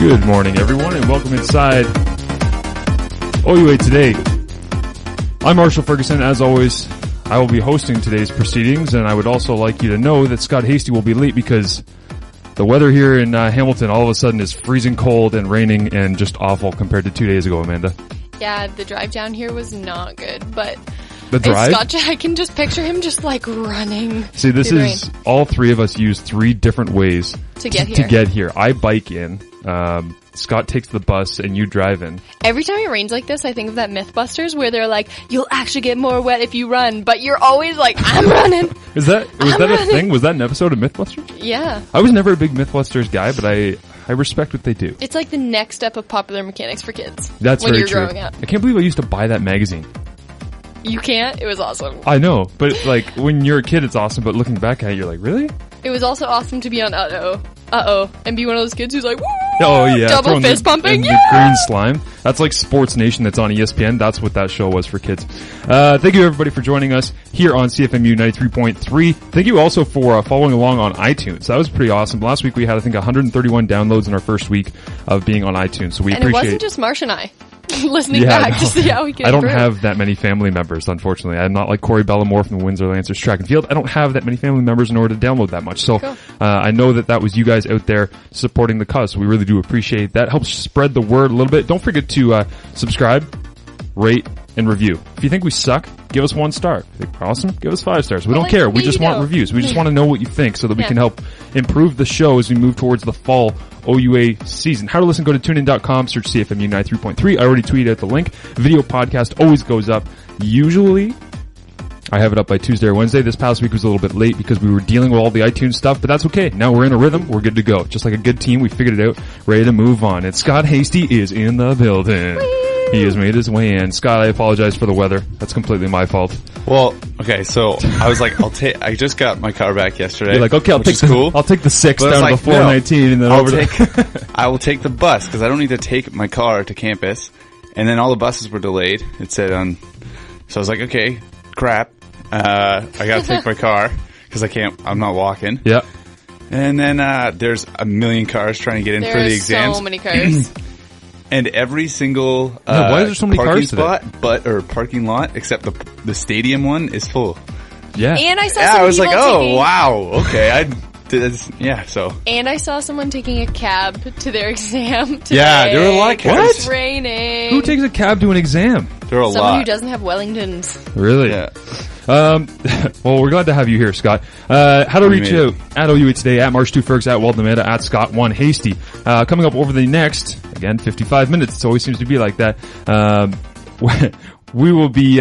Good morning, everyone, and welcome inside OUA Today. I'm Marshall Ferguson. As always, I will be hosting today's proceedings, and I would also like you to know that Scott Hasty will be late because the weather here in Hamilton all of a sudden is freezing cold and raining and just awful compared to 2 days ago, Amanda. Yeah, the drive down here was not good, but the drive? Scott, I can just picture him just like running. See, this is all three of us use three different ways to get here. I bike in. Scott takes the bus and you drive in. Every time it rains like this, I think of that Mythbusters where they're like, you'll actually get more wet if you run, but you're always like, I'm running. Was that a thing? Was that an episode of Mythbusters? Yeah. I was never a big Mythbusters guy, but I respect what they do. It's like the next step of Popular Mechanics for kids. That's when very you're true. Growing up. I can't believe I used to buy that magazine. You can't? It was awesome. I know, but like when you're a kid it's awesome, but looking back at it you're like, really? It was also awesome to be on Uh-oh, and be one of those kids who's like, woo! Oh yeah, double fist pumping, the green slime. That's like Sports Nation that's on ESPN. That's what that show was for kids. Thank you everybody for joining us here on CFMU 93.3. Thank you also for following along on iTunes. That was pretty awesome. Last week we had I think 131 downloads in our first week of being on iTunes. So we appreciate it. And it wasn't just Marsh and I. Listening back to see how we can improve. I don't have that many family members, unfortunately. I'm not like Corey Bellamore from the Windsor Lancers track and field. I don't have that many family members in order to download that much. So cool. I know that was you guys out there supporting the cause. So we really do appreciate that. Helps spread the word a little bit. Don't forget to subscribe, rate, and review. If you think we suck, give us 1 star. If you think we're awesome, give us 5 stars. We don't care. We just want reviews. We just want to know what you think so that we can help improve the show as we move towards the fall OUA season. How to listen, go to tunein.com, search CFMU 93.3. I already tweeted out the link. Video podcast always goes up. Usually, I have it up by Tuesday or Wednesday. This past week was a little bit late because we were dealing with all the iTunes stuff, but that's okay. Now we're in a rhythm. We're good to go. Just like a good team, we figured it out. Ready to move on. And Scott Hasty is in the building. Whee! He has made his way in. Scott, I apologize for the weather. That's completely my fault. Well, okay, so I was like, I just got my car back yesterday. You're like, okay, I'll take the 6 down to the 419 and then I will take the bus because I don't need to take my car to campus. And then all the buses were delayed. It said so I was like, okay, crap. I gotta take my car because I'm not walking. Yeah. And then, there's a million cars trying to get in for the exams. There's so many cars. And every single why is there so many parking cars spot, or parking lot, except the stadium one, is full. Yeah, and I saw. I was like, oh wow, okay, So. And I saw someone taking a cab to their exam today. Yeah, there were a lot of cabs. What? It's raining. Who takes a cab to an exam? There are a lot. Someone who doesn't have Wellingtons. Really? Yeah. Well, we're glad to have you here, Scott. How to reach out at OUA Today, at Marsh2Fergs, at Walden Amanda, at Scott1Hasty. Coming up over the next, again, 55 minutes. It always seems to be like that. We will be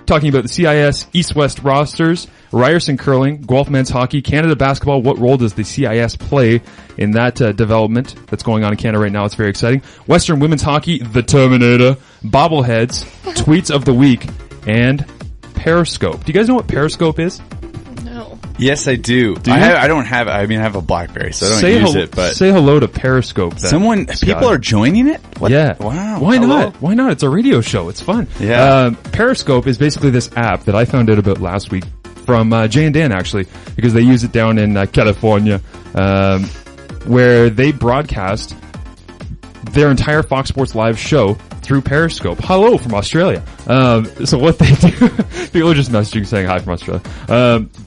talking about the CIS East-West rosters, Ryerson curling, Guelph Men's hockey, Canada basketball. What role does the CIS play in that development that's going on in Canada right now? It's very exciting. Western women's hockey, the Terminator, bobbleheads, tweets of the week, and Periscope. Do you guys know what Periscope is? No. Yes, I do. I don't have. I mean, I have a BlackBerry, so I don't use it. But say hello to Periscope. Then, people are joining it. What? Yeah. Wow. Why not? Why not? It's a radio show. It's fun. Yeah. Periscope is basically this app that I found out about last week from Jay and Dan actually, because they use it down in California, where they broadcast their entire Fox Sports Live show through Periscope. Hello from Australia. So what they do, people are just messaging saying hi from Australia.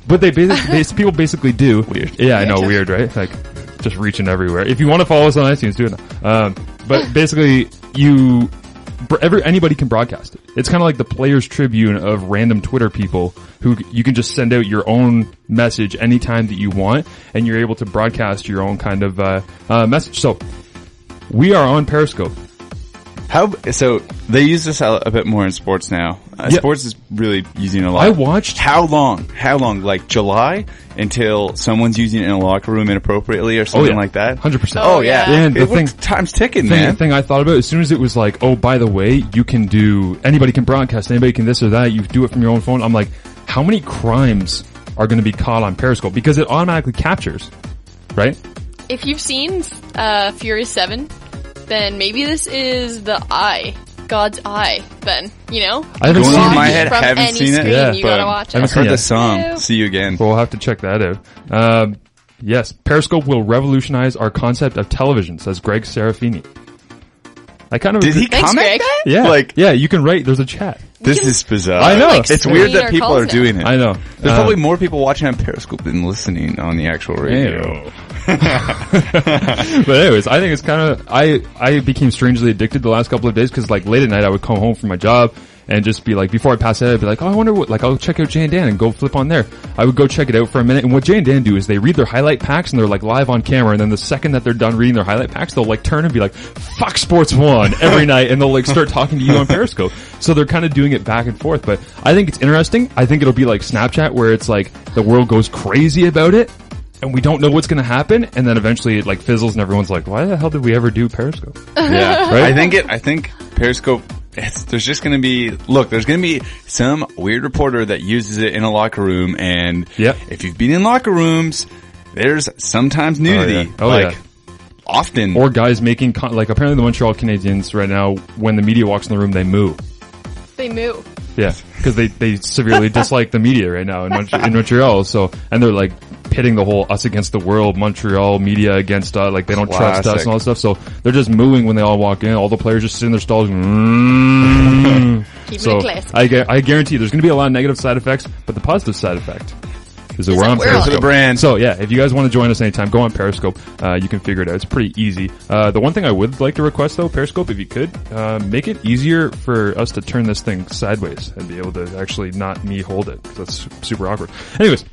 What they people basically do. Weird. Yeah, I know, weird, right? Like, just reaching everywhere. If you want to follow us on iTunes, do it now. But basically, anybody can broadcast it. It's kind of like the Players Tribune of random Twitter people who you can just send out your own message anytime that you want, and you're able to broadcast your own kind of message. So we are on Periscope. So they use this a bit more in sports now. Sports is really using it a lot. I watched. How long? Like July until someone's using it in a locker room inappropriately or something like that? 100%. Oh yeah. And time's ticking, man. The thing I thought about as soon as it was like, oh, by the way, anybody can broadcast, anybody can this or that. You do it from your own phone. I'm like, how many crimes are going to be caught on Periscope? Because it automatically captures, right? If you've seen Furious 7, then maybe this is the eye. God's eye, then, you know? I haven't seen it. In my head, I haven't seen it. Yeah, you gotta watch it. I've heard the song. Hello. See you again. We'll have to check that out. Yes, Periscope will revolutionize our concept of television, says Greg Serafini. I kind of Did he Thanks, comment Greg. that? Yeah, Like, yeah. You can write. There's a chat. this is bizarre. I know. It's weird screen that our people calls are now. doing it. I know. There's probably more people watching on Periscope than listening on the actual radio. But anyways, I think it's kind of, I became strangely addicted the last couple of days because like late at night I would come home from my job and just be like, before I pass out, I'd be like, oh, I wonder what, like I'll check out Jay and Dan and go flip on there. I would go check it out for a minute, and what Jay and Dan do is they read their highlight packs and they're like live on camera, and then the second that they're done reading their highlight packs, they'll like turn and be like, fuck Sports 1 every night, and they'll like start talking to you on Periscope. So they're kind of doing it back and forth, but I think it's interesting. I think it'll be like Snapchat where it's like the world goes crazy about it, and we don't know what's going to happen, and then eventually it like fizzles and everyone's like, why the hell did we ever do Periscope? Yeah. Right? I think Periscope, there's just going to be, there's going to be some weird reporter that uses it in a locker room, and Yep. if you've been in locker rooms, there's sometimes nudity. Yeah. Often. Or guys making, like apparently the Montreal Canadiens right now, when the media walks in the room, they moo. They move. Yeah, because they severely dislike the media right now in Montreal. So, and they're like pitting the whole us against the world, Montreal media against like they don't trust us and all that stuff. So they're just mooing when they all walk in. All the players just sit in their stalls. Keeping So it classy. I guarantee there's going to be a lot of negative side effects, but the positive side effect is that Is we're that on we're Periscope. on the brand. So yeah, if you guys want to join us anytime, go on Periscope. You can figure it out. It's pretty easy. The one thing I would like to request though, Periscope, if you could, make it easier for us to turn this thing sideways and be able to actually not me hold it. That's super awkward. Anyways,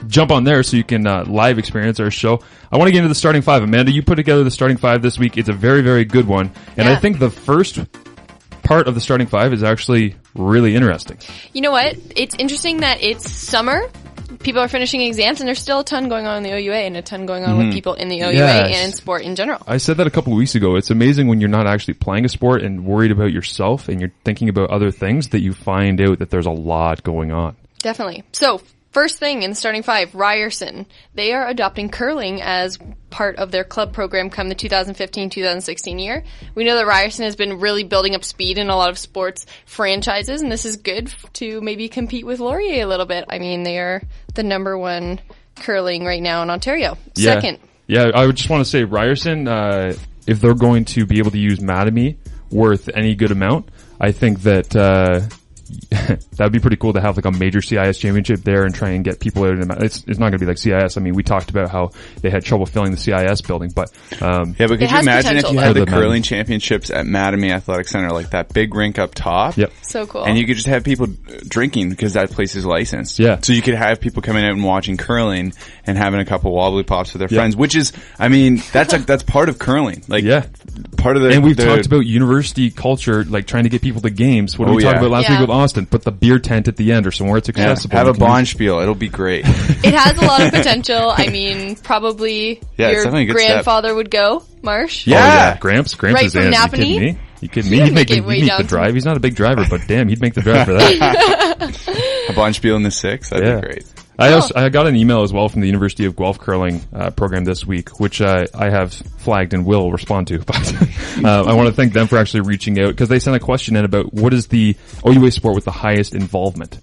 jump on there so you can live experience our show. I want to get into the starting five. Amanda, you put together the starting five this week. It's a very, very good one. And Yeah. I think the first part of the starting five is actually really interesting. You know what? It's interesting that it's summer. People are finishing exams, and there's still a ton going on in the OUA and a ton going on with people in the OUA Yes. and in sport in general. I said that a couple of weeks ago. It's amazing when you're not actually playing a sport and worried about yourself and you're thinking about other things that you find out that there's a lot going on. Definitely. So, first thing in the starting five, Ryerson. They are adopting curling as part of their club program come the 2015-2016 year. We know that Ryerson has been really building up speed in a lot of sports franchises, and this is good to maybe compete with Laurier a little bit. I mean, they are the number one curling right now in Ontario. Second. Yeah, I would just want to say Ryerson, if they're going to be able to use Mattamy worth any good amount, I think that that'd be pretty cool to have like a major CIS championship there and try and get people out. It's not going to be like CIS. I mean, we talked about how they had trouble filling the CIS building, but yeah, but could you has imagine if potential, you had though. the curling championships at Mattamy Athletic Center, like that big rink up top? Yep. So cool. And you could just have people drinking because that place is licensed. Yeah. So you could have people coming out and watching curling and having a couple wobbly pops with their Yeah. friends, which is, I mean, that's part of curling. Like, Yeah. part of the, And we've talked about university culture, like trying to get people to games. What did we talk about last week with Austin? Put the beer tent at the end or somewhere it's accessible. have a You can use- bond spiel. It'll be great. It has a lot of potential. I mean, probably Yeah, it's your definitely a good grandfather would go, Marsh. Oh, Yeah. Gramps Right is from in. You Napanee? kidding me? You kidding me? He would He'd make make it way he'd make down the to- drive. He's not a big driver, but damn, he'd make the drive for that. A bond spiel in the six. That'd be great. I got an email as well from the University of Guelph curling program this week, which I have flagged and will respond to. But I want to thank them for actually reaching out because they sent a question in about what is the OUA sport with the highest involvement.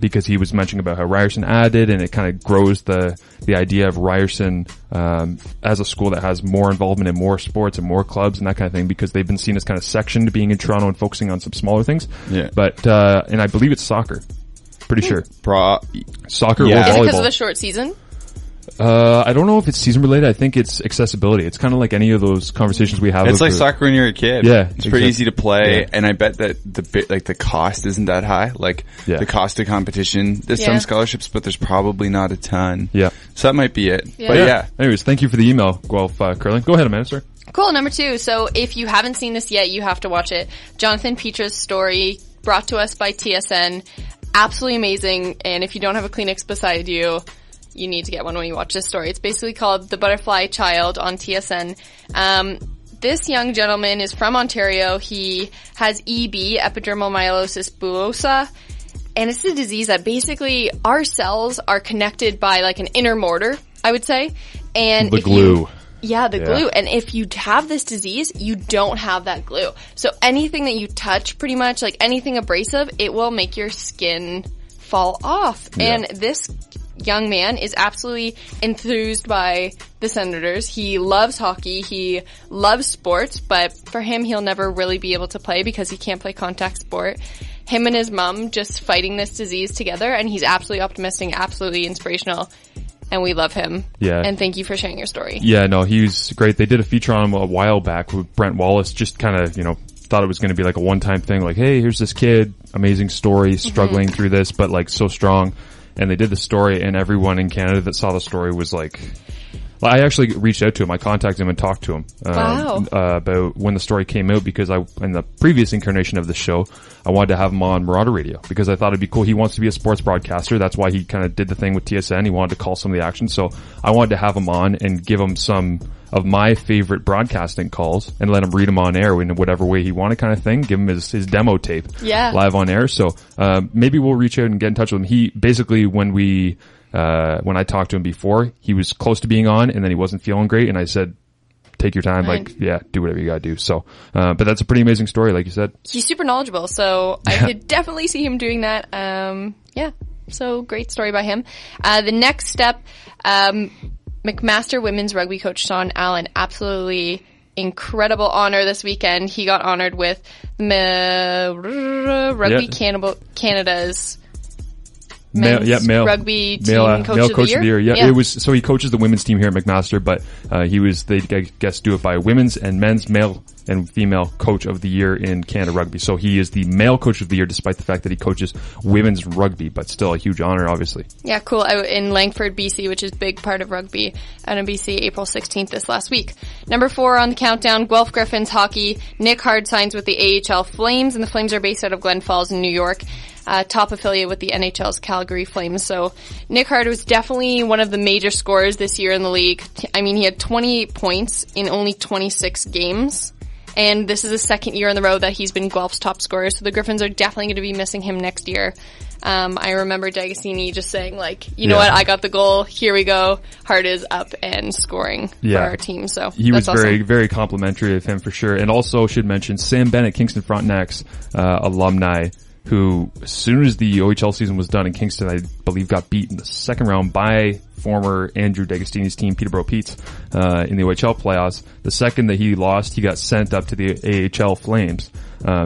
Because he was mentioning about how Ryerson added, and it kind of grows the idea of Ryerson as a school that has more involvement in more sports and more clubs and that kind of thing. Because they've been seen as kind of sectioned, being in Toronto and focusing on some smaller things. Yeah. But and I believe it's soccer. Pretty sure. Soccer Yeah. or Is it volleyball. because of the short season? I don't know if it's season related. I think it's accessibility. It's kind of like any of those conversations we have. It's like the- soccer when you're a kid. Yeah, It's pretty exactly. easy to play, Yeah. and I bet that the cost isn't that high. Like, Yeah. the cost of competition. There's Yeah. some scholarships, but there's probably not a ton. Yeah. So that might be it. Yeah. But yeah. Anyways, thank you for the email, Guelph Curling. Go ahead, Amanda, sir. Cool. Number two. So if you haven't seen this yet, you have to watch it. Jonathan Pitre's story brought to us by TSN. Absolutely amazing. And if you don't have a Kleenex beside you, you need to get one when you watch this story. It's basically called The Butterfly Child on TSN. This young gentleman is from Ontario. He has EB, epidermal myelinosis bullosa. And it's a disease that basically our cells are connected by like an inner mortar, I would say. And The if glue. the glue. And if you have this disease, you don't have that glue. So anything that you touch, pretty much, like anything abrasive, it will make your skin fall off. Yeah. And this young man is absolutely enthused by the Senators. He loves hockey. He loves sports, but for him, he'll never really be able to play because he can't play contact sport. Him and his mom just fighting this disease together, and he's absolutely optimistic, absolutely inspirational. And we love him. Yeah. And thank you for sharing your story. Yeah, no, he was great. They did a feature on him a while back with Brent Wallace, just kind of, thought it was going to be like a one-time thing, like, hey, here's this kid, amazing story, struggling through this, but like so strong. And they did the story, and everyone in Canada that saw the story was like, I actually reached out to him. I contacted him and talked to him about when the story came out, because in the previous incarnation of the show, I wanted to have him on Marauder Radio because I thought it'd be cool. He wants to be a sports broadcaster. That's why he kind of did the thing with TSN. He wanted to call some of the action. So I wanted to have him on and give him some of my favorite broadcasting calls and let him read them on air in whatever way he wanted, kind of thing. Give him his demo tape live on air. So maybe we'll reach out and get in touch with him. He basically, when I talked to him before, he was close to being on, and then he wasn't feeling great, and I said, take your time, do whatever you gotta do. So, but that's a pretty amazing story, like you said. He's super knowledgeable, so I could definitely see him doing that. So great story by him. The next step, McMaster women's rugby coach Sean Allen, absolutely incredible honor this weekend. He got honored with Rugby Canada's men's rugby team coach of the year. Yeah, it was, so he coaches the women's team here at McMaster, but they guess do it by women's and men's, male and female coach of the year in Canada rugby. So he is the male coach of the year, despite the fact that he coaches women's rugby, but still a huge honor, obviously. Yeah, cool. In Langford, BC, which is a big part of rugby out in BC, April 16th this last week. Number 4 on the countdown, Guelph Griffins hockey. Nick Hard signs with the AHL Flames, and the Flames are based out of Glen Falls in New York. Top affiliate with the NHL's Calgary Flames. So Nick Hard was definitely one of the major scorers this year in the league. I mean, he had 28 points in only 26 games. And this is the second year in the row that he's been Guelph's top scorer. So the Griffins are definitely going to be missing him next year. I remember D'Agostini just saying, like, you know what, I got the goal. Here we go. Hard is up and scoring for our team. So he was awesome. very, very complimentary of him for sure. And also should mention Sam Bennett, Kingston Frontenac's alumni, who, as soon as the OHL season was done in Kingston, I believe got beat in the second round by former Andrew D'Agostini's team, Peterborough Petes, in the OHL playoffs. The second that he lost, he got sent up to the AHL Flames.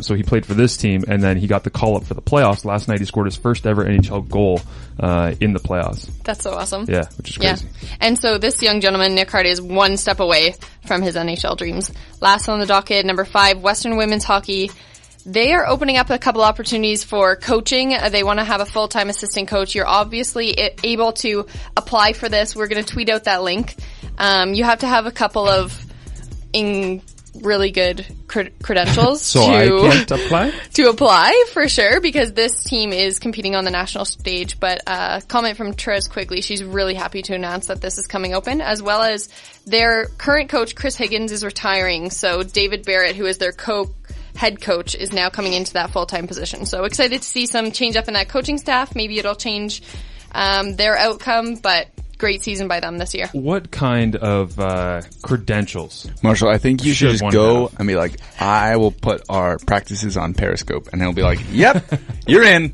So he played for this team, and then he got the call up for the playoffs. Last night he scored his first ever NHL goal in the playoffs. That's so awesome. Yeah, which is crazy. Yeah. And so this young gentleman, Nick Hart, is one step away from his NHL dreams. Last on the docket, number 5, Western Women's Hockey. They are opening up a couple opportunities for coaching. They want to have a full-time assistant coach. You're obviously able to apply for this. We're going to tweet out that link. You have to have a couple of really good credentials so I can't apply? To apply, for sure, because this team is competing on the national stage. But comment from Therese quickly. She's really happy to announce that this is coming open, as well as their current coach, Chris Higgins, is retiring. So David Barrett, who is their head coach, is now coming into that full-time position. So excited to see some change up in that coaching staff. Maybe it'll change their outcome, but great season by them this year. What kind of credentials? Marshall, I think you should just go and be like, I will put our practices on Periscope, and he'll be like, yep, you're in.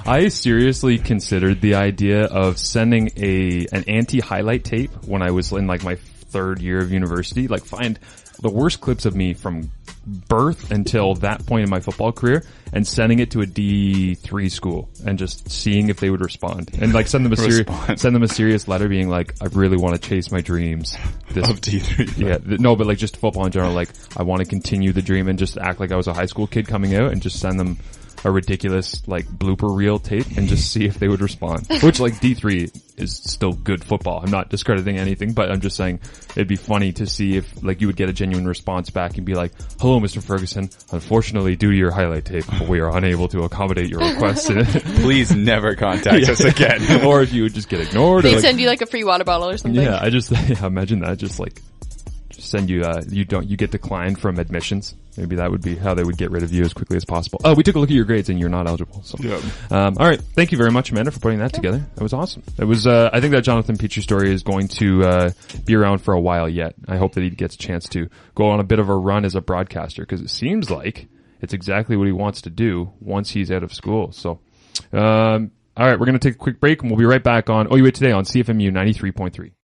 I seriously considered the idea of sending an anti-highlight tape when I was in like my 3rd year of university, like find the worst clips of me from birth until that point in my football career and sending it to a D3 school and just seeing if they would respond, and like send them a serious letter being like, I really want to chase my dreams of D3. Yeah, no, but like just football in general, like I want to continue the dream and just act like I was a high school kid coming out and just send them a ridiculous like blooper reel tape and just see if they would respond. Which like D3 is still good football. I'm not discrediting anything, but I'm just saying it'd be funny to see if like you would get a genuine response back and be like, hello, Mr. Ferguson. Unfortunately, due to your highlight tape, we are unable to accommodate your request. Please never contact us again. Or if you would just get ignored. They send you like a free water bottle or something. Yeah, I just imagine that, just send you, you get declined from admissions. Maybe that would be how they would get rid of you as quickly as possible. Oh, we took a look at your grades and you're not eligible. So, all right. Thank you very much, Amanda, for putting that together. That was awesome. It was, I think that Jonathan Pitre story is going to, be around for a while yet. I hope that he gets a chance to go on a bit of a run as a broadcaster, because it seems like it's exactly what he wants to do once he's out of school. So, All right, we're going to take a quick break and we'll be right back on OUA Today on CFMU 93.3.